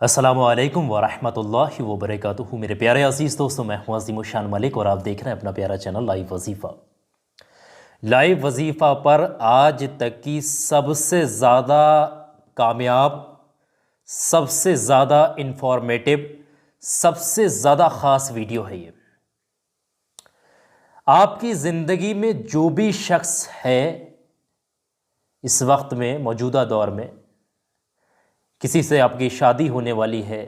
अस्सलामुअलैकुम वरहमतुल्लाहि वबरकातुहू। मेरे प्यारे अजीज़ दोस्तों, मैं हूँ अज़ीम शान मलिक और आप देख रहे हैं अपना प्यारा चैनल लाइव वजीफ़ा। लाइव वजीफ़ा पर आज तक की सबसे ज़्यादा कामयाब, सबसे ज़्यादा इंफॉर्मेटिव, सबसे ज़्यादा ख़ास वीडियो है ये। आपकी ज़िंदगी में जो भी शख्स है इस वक्त में, मौजूदा दौर में, किसी से आपकी शादी होने वाली है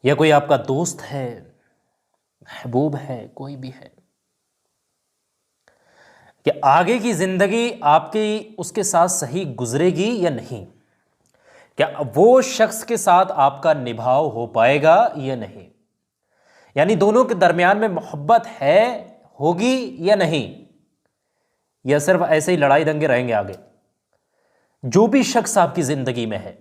या कोई आपका दोस्त है, महबूब है, कोई भी है, कि आगे की ज़िंदगी आपकी उसके साथ सही गुजरेगी या नहीं, क्या वो शख्स के साथ आपका निभाव हो पाएगा या नहीं, यानी दोनों के दरमियान में मोहब्बत है, होगी या नहीं, या सिर्फ ऐसे ही लड़ाई दंगे रहेंगे आगे। जो भी शख्स आपकी ज़िंदगी में है,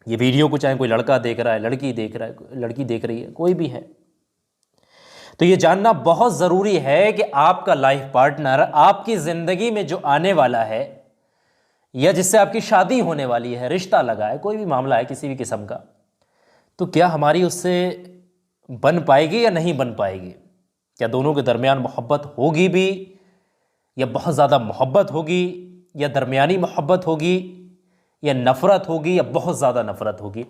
ये वीडियो को चाहे कोई लड़का देख रहा है, लड़की देख रहा है, लड़की देख रही है, कोई भी है, तो ये जानना बहुत ज़रूरी है कि आपका लाइफ पार्टनर आपकी ज़िंदगी में जो आने वाला है या जिससे आपकी शादी होने वाली है, रिश्ता लगा है, कोई भी मामला है किसी भी किस्म का, तो क्या हमारी उससे बन पाएगी या नहीं बन पाएगी। क्या दोनों के दरमियान मोहब्बत होगी भी, या बहुत ज़्यादा मोहब्बत होगी, या दरमियानी मोहब्बत होगी, या नफ़रत होगी, या बहुत ज़्यादा नफ़रत होगी।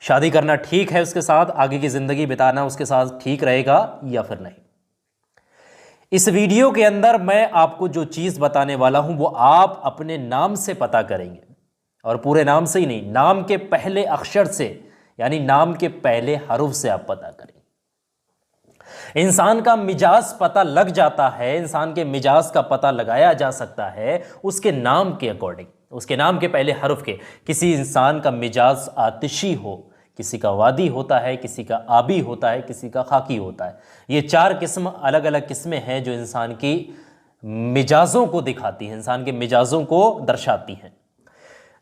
शादी करना ठीक है उसके साथ, आगे की ज़िंदगी बिताना उसके साथ ठीक रहेगा या फिर नहीं। इस वीडियो के अंदर मैं आपको जो चीज़ बताने वाला हूं वो आप अपने नाम से पता करेंगे, और पूरे नाम से ही नहीं, नाम के पहले अक्षर से, यानी नाम के पहले हरूफ से आप पता करेंगे। इंसान का मिजाज पता लग जाता है, इंसान के मिजाज का पता लगाया जा सकता है उसके नाम के अकॉर्डिंग, उसके नाम के पहले हर्फ के। किसी इंसान का मिजाज आतिशी हो, किसी का वादी होता है, किसी का आबी होता है, किसी का खाकी होता है। ये चार किस्म, अलग अलग किस्में हैं जो इंसान की मिजाजों को दिखाती हैं, इंसान के मिजाजों को दर्शाती हैं।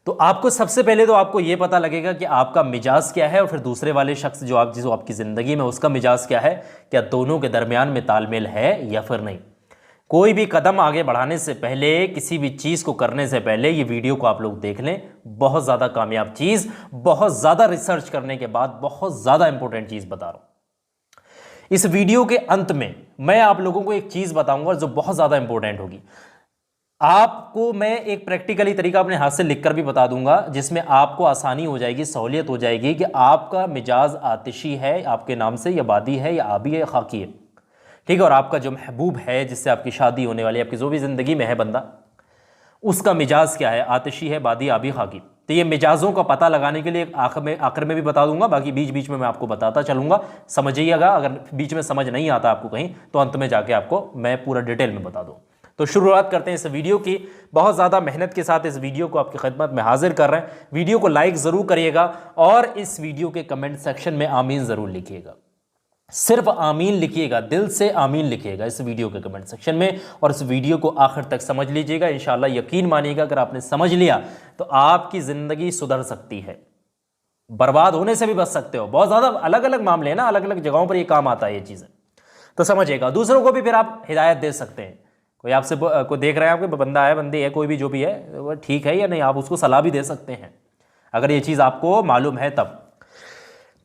तो आपको सबसे पहले तो आपको ये पता लगेगा कि आपका मिजाज क्या है, और फिर दूसरे वाले शख्स जो आपकी ज़िंदगी में, उसका मिजाज क्या है, क्या दोनों के दरमियान में तालमेल है या फिर नहीं। कोई भी कदम आगे बढ़ाने से पहले, किसी भी चीज़ को करने से पहले ये वीडियो को आप लोग देख लें। बहुत ज़्यादा कामयाब चीज़, बहुत ज़्यादा रिसर्च करने के बाद बहुत ज़्यादा इंपॉर्टेंट चीज़ बता रहा हूँ। इस वीडियो के अंत में मैं आप लोगों को एक चीज़ बताऊंगा जो बहुत ज़्यादा इंपॉर्टेंट होगी। आपको मैं एक प्रैक्टिकली तरीका अपने हाथ से लिखकर भी बता दूंगा, जिसमें आपको आसानी हो जाएगी, सहूलियत हो जाएगी कि आपका मिजाज आतिशी है आपके नाम से, या बादी है, या आबी है, या खाकी है, ठीक है। और आपका जो महबूब है, जिससे आपकी शादी होने वाली है, आपकी जो भी ज़िंदगी में है बंदा, उसका मिजाज क्या है, आतिशी है, बादी, आबी, खाकी। तो ये मिजाजों का पता लगाने के लिए आखिर में भी बता दूंगा, बाकी बीच बीच में मैं आपको बताता चलूंगा, समझिएगा। अगर बीच में समझ नहीं आता आपको कहीं, तो अंत में जाके आपको मैं पूरा डिटेल में बता दूँ। तो शुरुआत करते हैं इस वीडियो की। बहुत ज़्यादा मेहनत के साथ इस वीडियो को आपकी खिदमत में हाजिर कर रहे हैं। वीडियो को लाइक ज़रूर करिएगा, और इस वीडियो के कमेंट सेक्शन में आमीन ज़रूर लिखिएगा। सिर्फ आमीन लिखिएगा, दिल से आमीन लिखिएगा इस वीडियो के कमेंट सेक्शन में, और इस वीडियो को आखिर तक समझ लीजिएगा। इंशाल्लाह यकीन मानिएगा, अगर आपने समझ लिया तो आपकी ज़िंदगी सुधर सकती है, बर्बाद होने से भी बच सकते हो। बहुत ज़्यादा अलग अलग मामले हैं ना, अलग अलग जगहों पर ये काम आता है ये चीज़ें, तो समझिएगा। दूसरों को भी फिर आप हिदायत दे सकते हैं। कोई आपसे कोई देख रहे हैं, आपके बंदा है, बंदी है, कोई भी जो भी है, वो ठीक है या नहीं, आप उसको सलाह भी दे सकते हैं अगर ये चीज़ आपको मालूम है तब।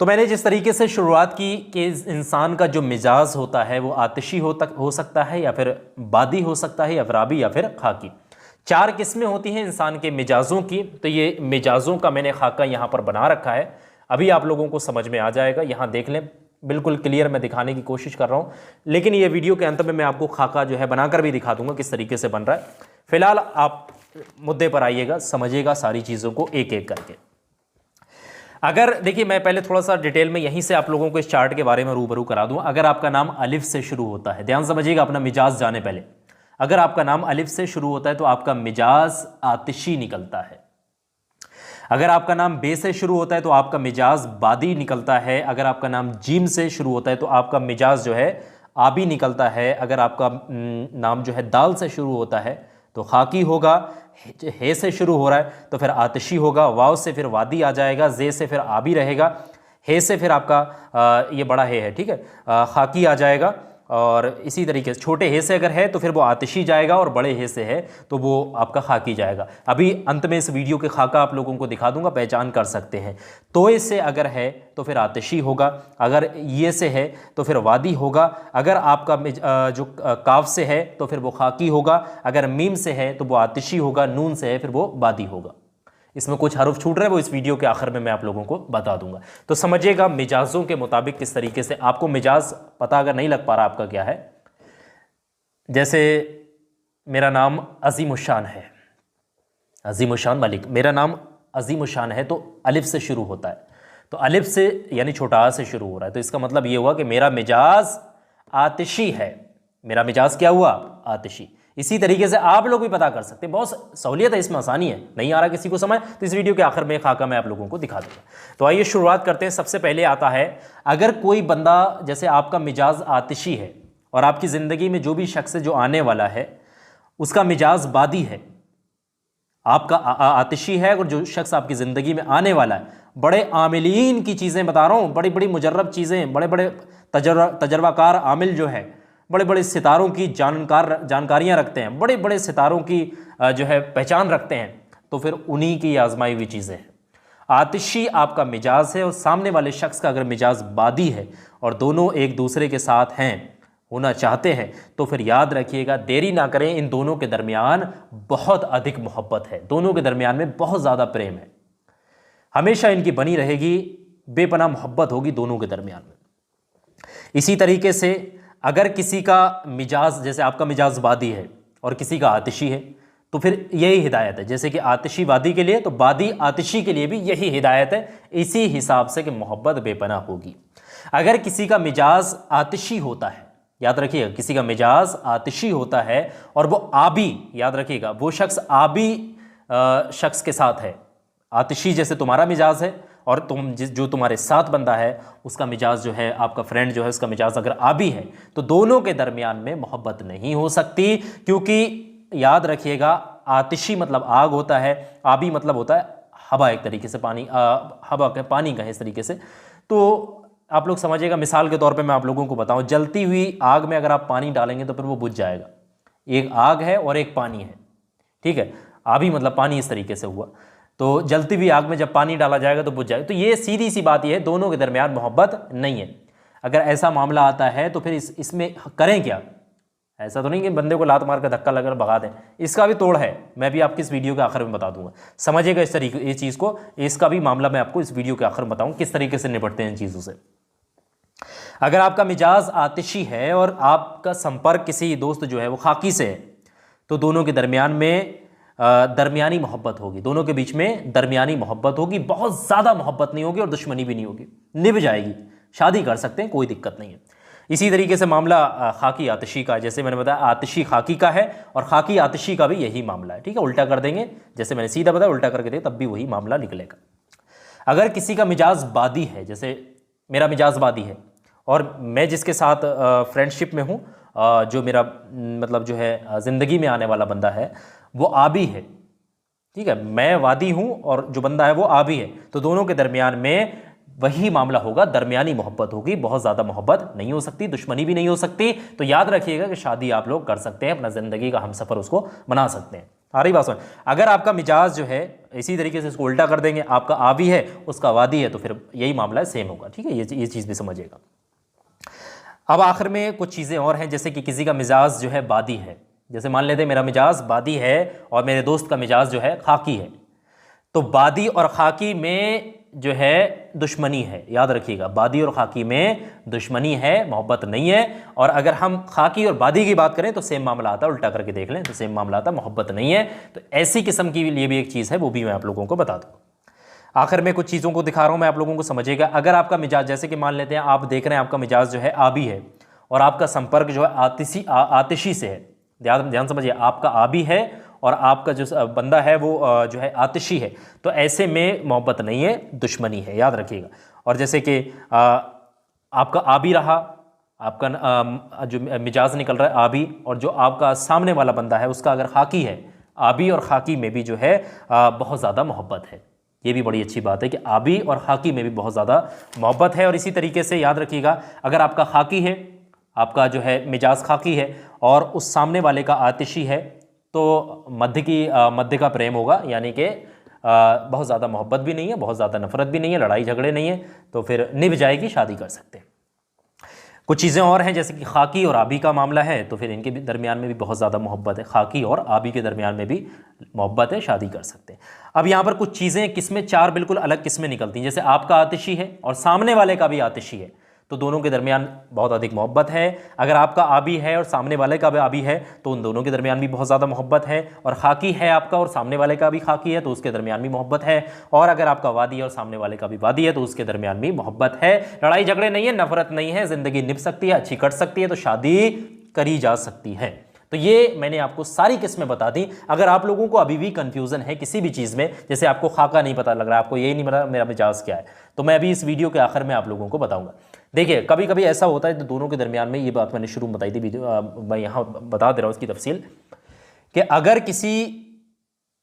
तो मैंने जिस तरीके से शुरुआत की कि इंसान का जो मिजाज होता है वो आतिशी हो सकता है, या फिर बादी हो सकता है, या फिर आबी, या फिर खाकी। चार किस्में होती हैं इंसान के मिजाजों की। तो ये मिजाजों का मैंने खाका यहाँ पर बना रखा है, अभी आप लोगों को समझ में आ जाएगा। यहाँ देख लें, बिल्कुल क्लियर मैं दिखाने की कोशिश कर रहा हूँ, लेकिन ये वीडियो के अंत में मैं आपको खाका जो है बनाकर भी दिखा दूंगा किस तरीके से बन रहा है। फिलहाल आप मुद्दे पर आइएगा, समझिएगा सारी चीज़ों को एक एक करके। अगर देखिए, मैं पहले थोड़ा सा डिटेल में यहीं से आप लोगों को इस चार्ट के बारे में रूबरू करा दूँ। अगर आपका नाम अलिफ से शुरू होता है, ध्यान समझिएगा, अपना मिजाज जाने पहले, अगर आपका नाम अलिफ से शुरू होता है तो आपका मिजाज आतिशी निकलता है। अगर आपका नाम बे से शुरू होता है तो आपका मिजाज बादी निकलता है। अगर आपका नाम जीम से शुरू होता है तो आपका मिजाज जो है आबी निकलता है। अगर आपका नाम जो है दाल से शुरू होता है तो खाकी होगा। हे से शुरू हो रहा है तो फिर आतिशी होगा। वाव से फिर वादी आ जाएगा। जे से फिर आबी रहेगा। हे से फिर आपका ये बड़ा हे है, ठीक है, खाकी आ जाएगा। और इसी तरीके से छोटे हे से अगर है तो फिर वो आतिशी जाएगा, और बड़े हे से है तो वो आपका खाकी जाएगा। अभी अंत में इस वीडियो के खाका आप लोगों को दिखा दूंगा, पहचान कर सकते हैं। तोए से अगर है तो फिर आतिशी होगा, अगर ये से है तो फिर वादी होगा, अगर आपका जो काफ से है तो फिर वो खाकी होगा, अगर मीम से है तो वो आतिशी होगा, नून से है फिर वो वादी होगा। इसमें कुछ हरुफ छूट रहे हैं, वो इस वीडियो के आखिर में मैं आप लोगों को बता दूंगा। तो समझिएगा मिजाजों के मुताबिक किस तरीके से आपको मिजाज पता अगर नहीं लग पा रहा आपका क्या है। जैसे मेरा नाम अजीमुशान है, अजीमुशान मलिक, मेरा नाम अजीमुशान है, तो अलिफ से शुरू होता है, तो अलिफ से यानी छोटा आ से शुरू हो रहा है, तो इसका मतलब ये हुआ कि मेरा मिजाज आतिशी है। मेरा मिजाज क्या हुआ? आतिशी। इसी तरीके से आप लोग भी पता कर सकते हैं, बहुत सहूलियत है इसमें, आसानी है। नहीं आ रहा किसी को समझ तो इस वीडियो के आखिर में खाका मैं आप लोगों को दिखा दूंगा। तो आइए शुरुआत करते हैं। सबसे पहले आता है, अगर कोई बंदा, जैसे आपका मिजाज आतिशी है और आपकी ज़िंदगी में जो भी शख्स जो आने वाला है उसका मिजाज बादी है, आपका आतिशी है, और जो शख्स आपकी ज़िंदगी में आने वाला है, बड़े आमिलीन की चीज़ें बता रहा हूँ, बड़ी बड़ी मुजर्रब चीज़ें, बड़े बड़े तजर्बाकार आमिल जो है, बड़े बड़े सितारों की जानकारियाँ रखते हैं, बड़े बड़े सितारों की जो है पहचान रखते हैं, तो फिर उन्हीं की आजमाई हुई चीज़ें हैं। आतिशी आपका मिजाज है, और सामने वाले शख्स का अगर मिजाज बादी है और दोनों एक दूसरे के साथ हैं, होना चाहते हैं, तो फिर याद रखिएगा, देरी ना करें, इन दोनों के दरमियान बहुत अधिक मोहब्बत है, दोनों के दरमियान में बहुत ज़्यादा प्रेम है, हमेशा इनकी बनी रहेगी, बेपनाह मोहब्बत होगी दोनों के दरमियान में। इसी तरीके से अगर किसी का मिजाज, जैसे आपका मिजाज बादी है और किसी का आतिशी है, तो फिर यही हिदायत है, जैसे कि आतिशी बादी के लिए तो बादी आतिशी के लिए भी यही हिदायत है, इसी हिसाब से कि मोहब्बत बेपनाह होगी। अगर किसी का मिजाज आतिशी होता है, याद रखिएगा, किसी का मिजाज आतिशी होता है और वो आबी, याद रखिएगा, वो शख्स आबी शख्स के साथ है, आतिशी जैसे तुम्हारा मिजाज है और जो तुम्हारे साथ बंदा है उसका मिजाज जो है, आपका फ्रेंड जो है उसका मिजाज अगर आबी है, तो दोनों के दरमियान में मोहब्बत नहीं हो सकती, क्योंकि याद रखिएगा, आतिशी मतलब आग होता है, आबी मतलब होता है हवा, एक तरीके से पानी, हवा का पानी का है इस तरीके से। तो आप लोग समझिएगा, मिसाल के तौर पे मैं आप लोगों को बताऊं, जलती हुई आग में अगर आप पानी डालेंगे तो फिर वो बुझ जाएगा। एक आग है और एक पानी है, ठीक है, आबी मतलब पानी इस तरीके से हुआ, तो जलती हुई आग में जब पानी डाला जाएगा तो बुझ जाएगा। तो ये सीधी सी बात ये है, दोनों के दरमियान मोहब्बत नहीं है। अगर ऐसा मामला आता है तो फिर इसमें करें क्या? ऐसा तो नहीं कि बंदे को लात मार कर धक्का लगाकर भगा दें, इसका भी तोड़ है, मैं भी आपकी इस वीडियो के आखिर में बता दूंगा, समझिएगा इस तरीके इस चीज़ को, इसका भी मामला मैं आपको इस वीडियो के आखिर में बताऊँ किस तरीके से निपटते हैं इन चीज़ों से। अगर आपका मिजाज आतिशी है और आपका संपर्क किसी दोस्त जो है वो खाकी से है, तो दोनों के दरमियान में दरमियानी मोहब्बत होगी, दोनों के बीच में दरमियानी मोहब्बत होगी, बहुत ज़्यादा मोहब्बत नहीं होगी और दुश्मनी भी नहीं होगी, निभ जाएगी, शादी कर सकते हैं, कोई दिक्कत नहीं है। इसी तरीके से मामला खाकी आतिशी का, जैसे मैंने बताया आतिशी खाकी का है और खाकी आतिशी का भी यही मामला है, ठीक है, उल्टा कर देंगे, जैसे मैंने सीधा बताया उल्टा करके दे तब भी वही मामला निकलेगा। अगर किसी का मिजाज बादी है, जैसे मेरा मिजाज बादी है और मैं जिसके साथ फ्रेंडशिप में हूँ, जो मेरा मतलब जो है ज़िंदगी में आने वाला बंदा है वो आबी है, ठीक है, मैं वादी हूँ और जो बंदा है वो आबी है, तो दोनों के दरमियान में वही मामला होगा, दरमियानी मोहब्बत होगी, बहुत ज़्यादा मोहब्बत नहीं हो सकती, दुश्मनी भी नहीं हो सकती। तो याद रखिएगा कि शादी आप लोग कर सकते हैं, अपना ज़िंदगी का हमसफ़र उसको बना सकते हैं। आ रही बात सुन। अगर आपका मिजाज जो है इसी तरीके से इसको उल्टा कर देंगे, आपका आबी है उसका वादी है, तो फिर यही मामला है, सेम होगा, ठीक है, ये चीज़ भी समझिएगा। अब आखिर में कुछ चीज़ें और हैं, जैसे कि किसी का मिजाज जो है बादी है, जैसे मान लेते हैं मेरा मिजाज बादी है और मेरे दोस्त का मिजाज जो है खाकी है, तो बादी और खाकी में जो है दुश्मनी है, याद रखिएगा, बादी और खाकी में दुश्मनी है, मोहब्बत नहीं है। और अगर हम खाकी और बादी की बात करें तो सेम मामला आता है, उल्टा करके देख लें तो सेम मामला आता है, मोहब्बत नहीं है। तो ऐसी किस्म की लिए भी एक चीज़ है, वो भी मैं आप लोगों को बता दूँ। आखिर में कुछ चीज़ों को दिखा रहा हूँ मैं आप लोगों को, समझिएगा। अगर आपका मिजाज, जैसे कि मान लेते हैं आप देख रहे हैं आपका मिजाज जो है आबी है और आपका संपर्क जो है आतिशी से है, ध्यान समझिए, आपका आबी है और आपका जो बंदा है वो जो है आतिशी है, तो ऐसे में मोहब्बत नहीं है, दुश्मनी है, याद रखिएगा। और जैसे कि आपका आबी रहा, आपका जो मिजाज निकल रहा है आबी, और जो आपका सामने वाला बंदा है उसका अगर खाकी है, आबी और खाकी में भी जो है बहुत ज़्यादा मोहब्बत है। ये भी बड़ी अच्छी बात है कि आबी और खाकी में भी बहुत ज़्यादा मोहब्बत है। और इसी तरीके से याद रखिएगा, अगर आपका खाकी है आपका जो है मिजाज खाकी है और उस सामने वाले का आतिशी है, तो मध्य का प्रेम होगा, यानी कि बहुत ज़्यादा मोहब्बत भी नहीं है, बहुत ज़्यादा नफरत भी नहीं है, लड़ाई झगड़े नहीं है, तो फिर निभ जाएगी, शादी कर सकते हैं। कुछ चीज़ें और हैं, जैसे कि खाकी और आबी का मामला है, तो फिर इनके भी दरमियान में भी बहुत ज़्यादा मोहब्बत है, खाकी और आबी के दरमियान में भी मोहब्बत है, शादी कर सकते हैं। अब यहाँ पर कुछ चीज़ें किस्में, 4 बिल्कुल अलग किस्में निकलती हैं। जैसे आपका आतिशी है और सामने वाले का भी आतिशी है, तो दोनों के दरमियान बहुत अधिक मोहब्बत है। अगर आपका आबी है और सामने वाले का भी आबी है, तो उन दोनों के दरमियान भी बहुत ज़्यादा मोहब्बत है। और खाकी है आपका और सामने वाले का भी खाकी है, तो उसके दरमियान भी मोहब्बत है। और अगर आपका वादी है और सामने वाले का भी वादी है, तो उसके दरमियान भी मोहब्बत है। लड़ाई झगड़े नहीं है, नफरत नहीं है, ज़िंदगी निभ सकती है, अच्छी कट सकती है, तो शादी करी जा सकती है। तो ये मैंने आपको सारी किस्में बता दी। अगर आप लोगों को अभी भी कंफ्यूजन है किसी भी चीज़ में, जैसे आपको खाका नहीं पता लग रहा है, आपको यही नहीं पता मेरा मिजाज क्या है, तो मैं अभी इस वीडियो के आखिर में आप लोगों को बताऊंगा। देखिए, कभी कभी ऐसा होता है, तो दोनों के दरमियान में, ये बात मैंने शुरू में बताई थी, मैं यहाँ बता दे रहा हूँ इसकी तफसील, कि अगर किसी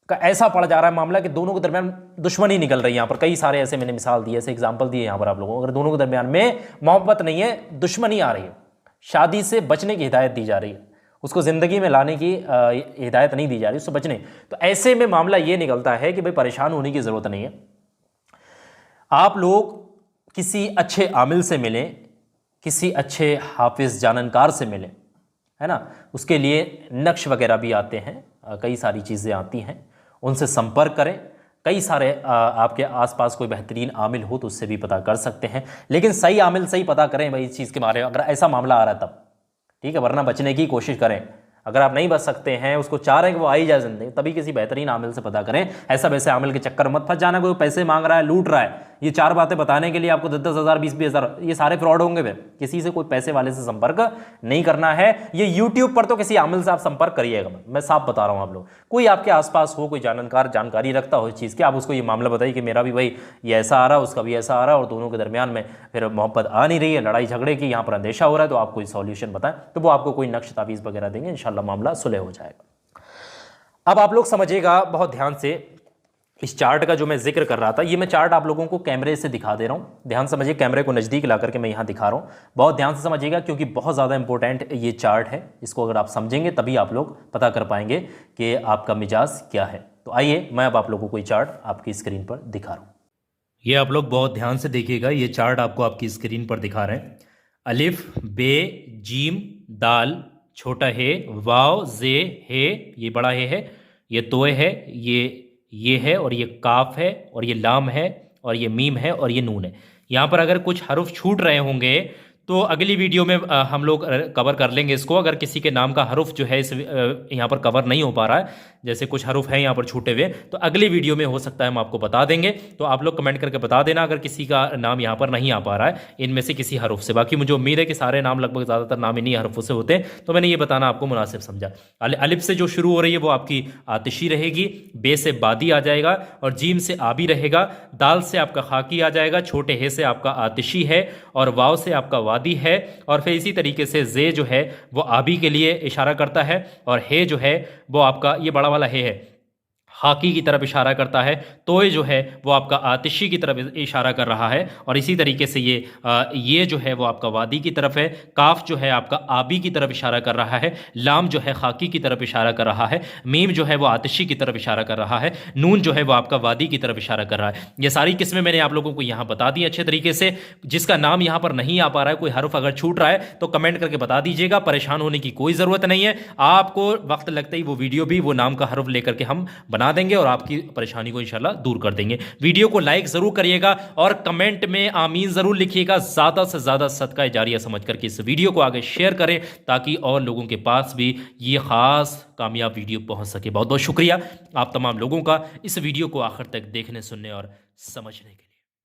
का ऐसा पड़ जा रहा है मामला कि दोनों के दरमियान दुश्मनी निकल रही है, यहाँ पर कई सारे ऐसे मैंने मिसाल दी, ऐसे एग्जाम्पल दिए यहाँ पर आप लोगों को, अगर दोनों के दरमियान में मोहब्बत नहीं है, दुश्मनी आ रही है, शादी से बचने की हिदायत दी जा रही है, उसको ज़िंदगी में लाने की हिदायत नहीं दी जा रही, उससे बचने, तो ऐसे में मामला ये निकलता है कि भाई परेशान होने की ज़रूरत नहीं है। आप लोग किसी अच्छे आमिल से मिलें, किसी अच्छे हाफिज़ जाननकार से मिलें, है ना, उसके लिए नक्श वगैरह भी आते हैं, कई सारी चीज़ें आती हैं, उनसे संपर्क करें। कई सारे आपके आसपास कोई बेहतरीन आमिल हो तो उससे भी पता कर सकते हैं, लेकिन सही आमिल से ही पता करें भाई इस चीज़ के बारे में, अगर ऐसा मामला आ रहा है तब ठीक है, वरना बचने की कोशिश करें। अगर आप नहीं बच सकते हैं, उसको चाह रहे हैं कि वो आ ही जाए ज़िंदगी, तभी किसी बेहतरीन आमिल से पता करें। ऐसा वैसे आमिल के चक्कर मत फंस जाना, कोई पैसे मांग रहा है, लूट रहा है, ये 4 बातें बताने के लिए आपको 10-10 हज़ार 20-20 हज़ार, ये सारे फ्रॉड होंगे। फिर किसी से कोई पैसे वाले से संपर्क नहीं करना है। ये यूट्यूब पर तो किसी आमिल से आप संपर्क करिएगा, मैं साफ बता रहा हूँ। आप लोग कोई आपके आसपास हो, कोई जानकारी रखता हो इस चीज़ की, आप उसको ये मामला बताइए कि मेरा भी भाई ये ऐसा आ रहा है, उसका भी ऐसा आ रहा है, और दोनों के दरमियान में फिर मोहब्बत आ नहीं रही है, लड़ाई झगड़े की यहाँ पर अंदेशा हो रहा है, तो आप कोई सॉल्यूशन बताएं, तो वो आपको कोई नक्श तावीज़ वगैरह देंगे, इंशाल्लाह मामला सुलह हो जाएगा। अब आप लोग समझिएगा बहुत ध्यान से, इस चार्ट का जो मैं जिक्र कर रहा था, ये मैं चार्ट आप लोगों को कैमरे से दिखा दे रहा हूँ। ध्यान समझिए, कैमरे को नज़दीक ला करके मैं यहाँ दिखा रहा हूँ, बहुत ध्यान से समझिएगा, क्योंकि बहुत ज़्यादा इंपॉर्टेंट ये चार्ट है। इसको अगर आप समझेंगे तभी आप लोग पता कर पाएंगे कि आपका मिजाज क्या है। तो आइए मैं अब आप लोगों को ये चार्ट आपकी स्क्रीन पर दिखा रहा हूँ। ये आप लोग बहुत ध्यान से देखिएगा, ये चार्ट आपको आपकी स्क्रीन पर दिखा रहे हैं। अलिफ, बे, जीम, दाल, छोटा हे, वाव, जे, हे, ये बड़ा हे है, ये तोय है, ये है, और ये काफ है, और ये लाम है, और ये मीम है, और ये नून है। यहाँ पर अगर कुछ हरुफ छूट रहे होंगे तो अगली वीडियो में हम लोग कवर कर लेंगे इसको। अगर किसी के नाम का हरुफ जो है इस यहाँ पर कवर नहीं हो पा रहा है, जैसे कुछ हरुफ हैं यहाँ पर छूटे हुए, तो अगली वीडियो में हो सकता है हम आपको बता देंगे। तो आप लोग कमेंट करके बता देना अगर किसी का नाम यहाँ पर नहीं आ पा रहा है इनमें से किसी हरुफ से। बाकी मुझे उम्मीद है कि सारे नाम लगभग ज़्यादातर नाम इन्हीं हरुफों से होते हैं, तो मैंने ये बताना आपको मुनासिब समझा। अलिफ से जो शुरू हो रही है वो आपकी आतिशी रहेगी, बे से बादी आ जाएगा, और जीम से आबी रहेगा, दाल से आपका खाकी आ जाएगा, छोटे हे से आपका आतिशी है, और वाव से आपका वादी है, और फिर इसी तरीके से जे जो है वो आबी के लिए इशारा करता है, और हे जो है वो आपका ये बड़ा वाला हे है खाकी की तरफ इशारा करता है, तोय जो है वो आपका आतिशी की तरफ इशारा कर रहा है, और इसी तरीके से ये जो है वो आपका वादी की तरफ है, काफ जो है आपका आबी की तरफ इशारा कर रहा है, लाम जो है खाकी की तरफ इशारा कर रहा है, मीम जो है वो आतिशी की तरफ इशारा कर रहा है, नून जो है वो आपका वादी की तरफ इशारा कर रहा है। ये सारी किस्में मैंने आप लोगों को यहाँ बता दी अच्छे तरीके से। जिसका नाम यहाँ पर नहीं आ पा रहा है, कोई हर्फ अगर छूट रहा है तो कमेंट करके बता दीजिएगा, परेशान होने की कोई ज़रूरत नहीं है। आपको वक्त लगते ही वो वीडियो भी वो नाम का हर्फ लेकर के हम बना देंगे और आपकी परेशानी को इंशाल्लाह दूर कर देंगे। वीडियो को लाइक जरूर करिएगा और कमेंट में आमीन जरूर लिखिएगा। ज्यादा से ज्यादा सदका जारिया समझ करके इस वीडियो को आगे शेयर करें ताकि और लोगों के पास भी ये खास कामयाब वीडियो पहुंच सके। बहुत बहुत शुक्रिया आप तमाम लोगों का इस वीडियो को आखिर तक देखने, सुनने और समझने के लिए।